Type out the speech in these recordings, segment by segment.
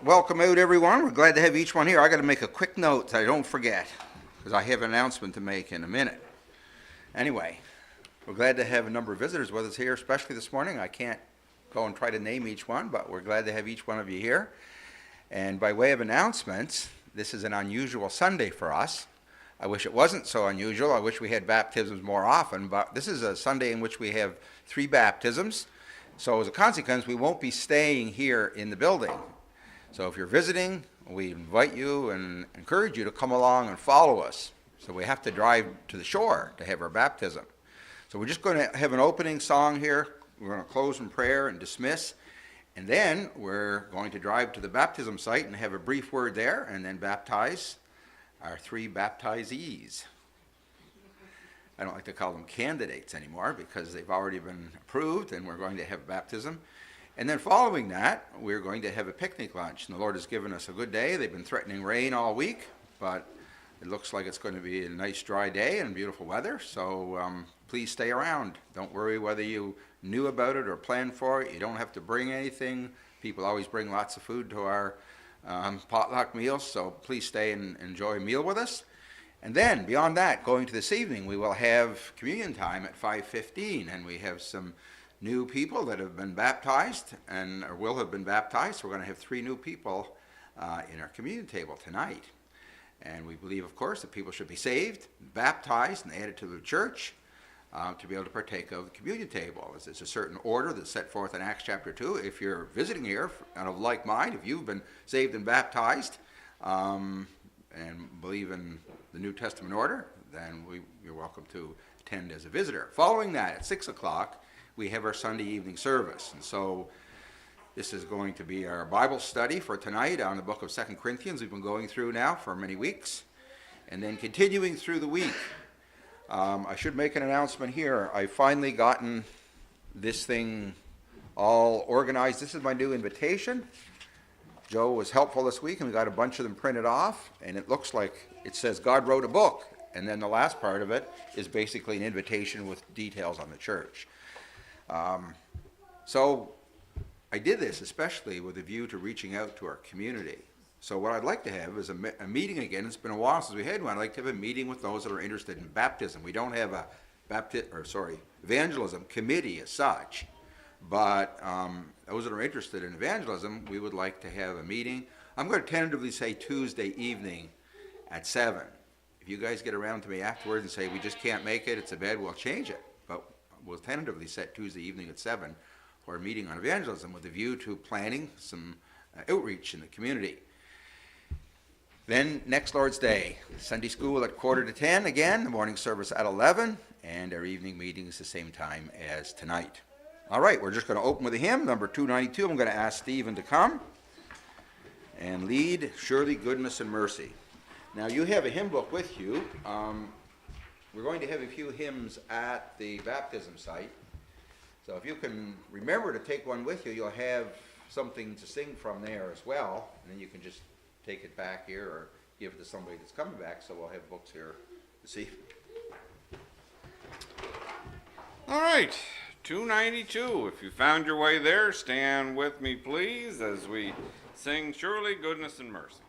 welcome out everyone. We're glad to have each one here. I got to make a quick note so I don't forget, because I have an announcement to make in a minute. Anyway, we're glad to have a number of visitors with us here, especially this morning. I can't go and try to name each one, but we're glad to have each one of you here. And by way of announcements, this is an unusual Sunday for us. I wish it wasn't so unusual. I wish we had baptisms more often, but this is a Sunday in which we have 3 baptisms. So as a consequence, we won't be staying here in the building. So if you're visiting, we invite you and encourage you to come along and follow us. So we have to drive to the shore to have our baptism. So we're just going to have an opening song here. We're going to close in prayer and dismiss. And then we're going to drive to the baptism site and have a brief word there and then baptize our 3 baptizees. I don't like to call them candidates anymore because they've already been approved and we're going to have baptism. And then following that, we're going to have a picnic lunch. And the Lord has given us a good day. They've been threatening rain all week, but it looks like it's going to be a nice dry day and beautiful weather. So please stay around. Don't worry whether you knew about it or planned for it. You don't have to bring anything. People always bring lots of food to our potluck meals, so please stay and enjoy a meal with us. And then, beyond that, going to this evening, we will have communion time at 5:15, and we have some new people that have been baptized, or will have been baptized. So we're going to have 3 new people in our communion table tonight. And we believe, of course, that people should be saved, baptized, and added to the church to be able to partake of the communion table. It's a certain order that's set forth in Acts chapter 2. If you're visiting here and of like mind, if you've been saved and baptized and believe in the New Testament order, then you're welcome to attend as a visitor. Following that, at 6 o'clock, we have our Sunday evening service. And so this is going to be our Bible study for tonight on the book of 2 Corinthians. We've been going through now for many weeks. And then continuing through the week, I should make an announcement here. I've finally gotten this thing all organized. This is my new invitation. Joe was helpful this week, and we got a bunch of them printed off, and it looks like it says God wrote a book, and then the last part of it is basically an invitation with details on the church. So I did this especially with a view to reaching out to our community. So what I'd like to have is a meeting again. It's been a while since we had one. I'd like to have a meeting with those that are interested in baptism. We don't have a evangelism committee as such, but those that are interested in evangelism, we would like to have a meeting. I'm going to tentatively say Tuesday evening at 7. If you guys get around to me afterwards and say we just can't make it, it's a bad, we'll change it. But we'll tentatively set Tuesday evening at 7 for a meeting on evangelism with a view to planning some outreach in the community. Then next Lord's Day, Sunday school at 9:45 again, the morning service at 11, and our evening meetings the same time as tonight. All right, we're just going to open with a hymn, number 292. I'm going to ask Stephen to come and lead Surely Goodness and Mercy. Now you have a hymn book with you. We're going to have a few hymns at the baptism site. So if you can remember to take one with you, you'll have something to sing from there as well, and then you can just take it back here or give it to somebody that's coming back, so we'll have books here this evening. All right, 292. If you found your way there, stand with me, please, as we sing Surely Goodness and Mercy.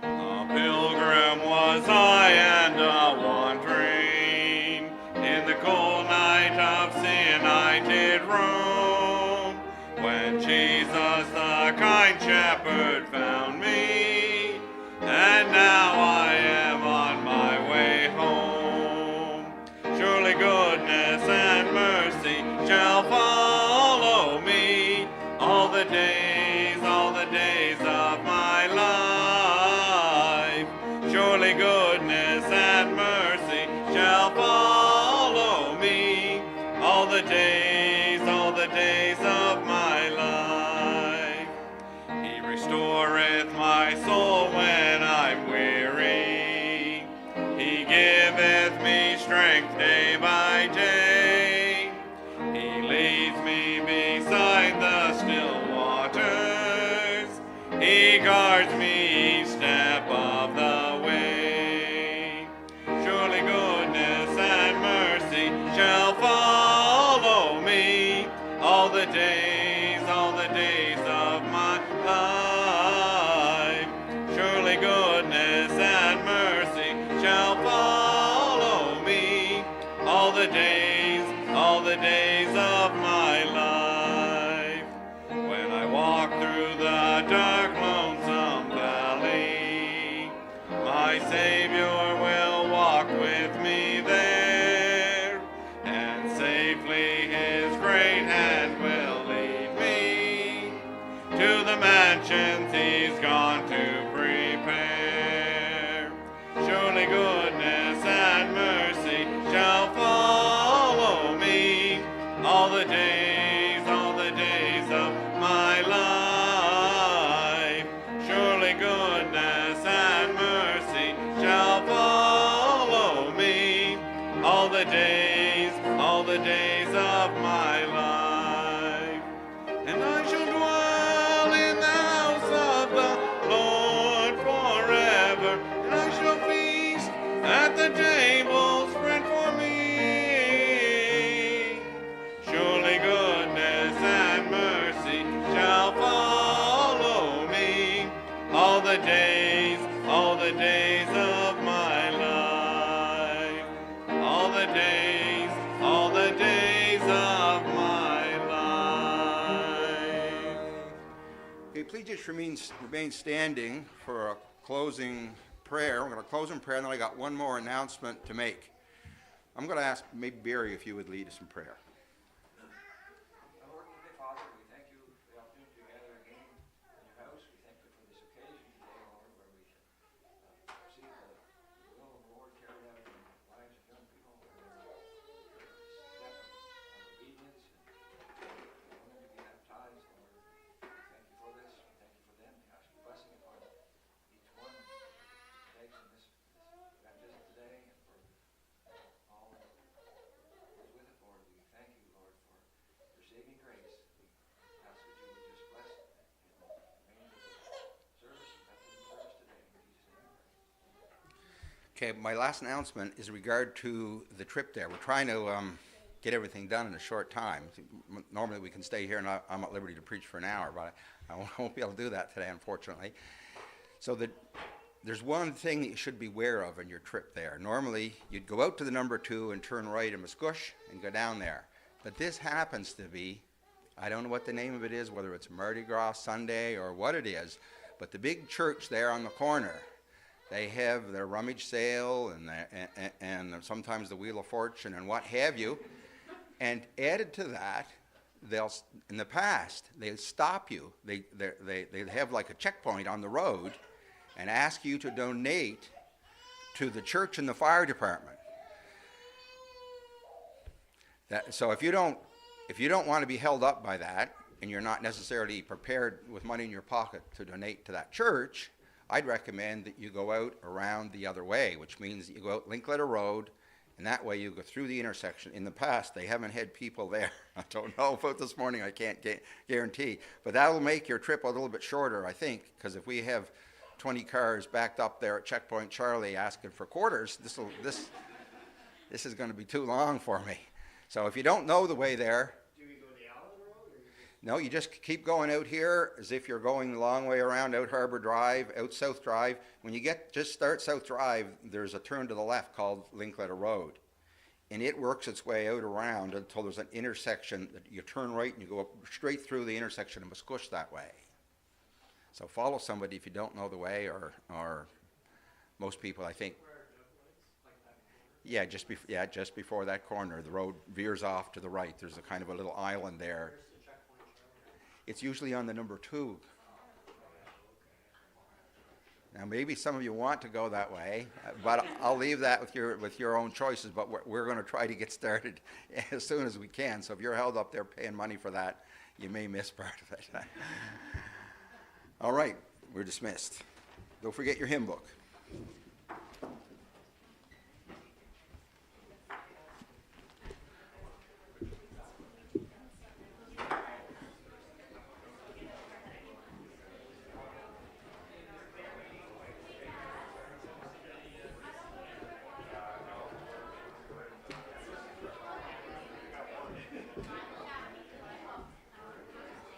A pilgrim was I and a wandering, in the cold night of sin I did roam, when Jesus the kind shepherd found me, and now I am on my way home. Surely goodness and mercy shall follow me all the days of my life. Surely goodness and mercy shall follow me all the days of my life. He restoreth my soul when I'm weary. He giveth me strength day by day. He leads me beside the still waters. He guards me each step of the way. Surely goodness and mercy shall follow me all dark, lonesome valley. My Savior will walk with me there, and safely His great hand will lead me to the mansions He's gone to prepare. Surely goodness and mercy shall follow me all the days of my life. Surely goodness and mercy shall follow me all the days of my life. And I shall dwell in the house of the Lord forever, and I shall feast at the table spread for me. Surely goodness and mercy shall follow me all the days of my life. All the days of my life. Okay, please just remain standing for a closing prayer. We're going to close in prayer, and then I got one more announcement to make. I'm going to ask maybe Barry if you would lead us in prayer. Lord, Heavenly Father, we thank you for the opportunity to gather again in your house. We thank you for this occasion today, Lord, where we can see the will of the Lord carried out in the lives of young people, where they're step of obedience and willing to be baptized, Lord. We thank you for this. We thank you for them. We ask your blessing upon each one who takes in this baptism today, and for all those with it, Lord. We thank you, Lord, for your saving grace. We ask that you would just bless and remain with the service, baptism service today. In Jesus' name we pray. Okay, my last announcement is in regard to the trip there. We're trying to get everything done in a short time. Normally we can stay here and I'm at liberty to preach for an hour, but I won't be able to do that today, unfortunately. So there's one thing that you should be aware of in your trip there. Normally you'd go out to the number 2 and turn right in Musquesh and go down there. But this happens to be, I don't know what the name of it is, whether it's Mardi Gras Sunday or what it is, but the big church there on the corner, they have their rummage sale and sometimes the Wheel of Fortune and what have you. And added to that, in the past, they'll stop you. They have like a checkpoint on the road and ask you to donate to the church and the fire department. So if you don't want to be held up by that, and you're not necessarily prepared with money in your pocket to donate to that church, I'd recommend that you go out around the other way, which means that you go out Linkletter Road, and that way you go through the intersection. In the past, they haven't had people there. I don't know about this morning, I can't guarantee. But that'll make your trip a little bit shorter, I think, because if we have 20 cars backed up there at Checkpoint Charlie asking for quarters, this is going to be too long for me. So if you don't know the way there, Do we go the Allen Road? Or no, you just keep going out here as if you're going the long way around, out Harbor Drive, out South Drive. When you just start South Drive, there's a turn to the left called Linkletter Road. And it works its way out around until there's an intersection that you turn right and you go up straight through the intersection of Musquesh that way. So follow somebody if you don't know the way, or most people, I think. where are the lights? Like that? Just before that corner, the road veers off to the right. There's a kind of a little island there. Where's the checkpoint Charlie? It's usually on the number 2. Now, maybe some of you want to go that way, but I'll leave that with your own choices. But we're going to try to get started as soon as we can. So if you're held up there paying money for that, you may miss part of it. All right, we're dismissed. Don't forget your hymn book.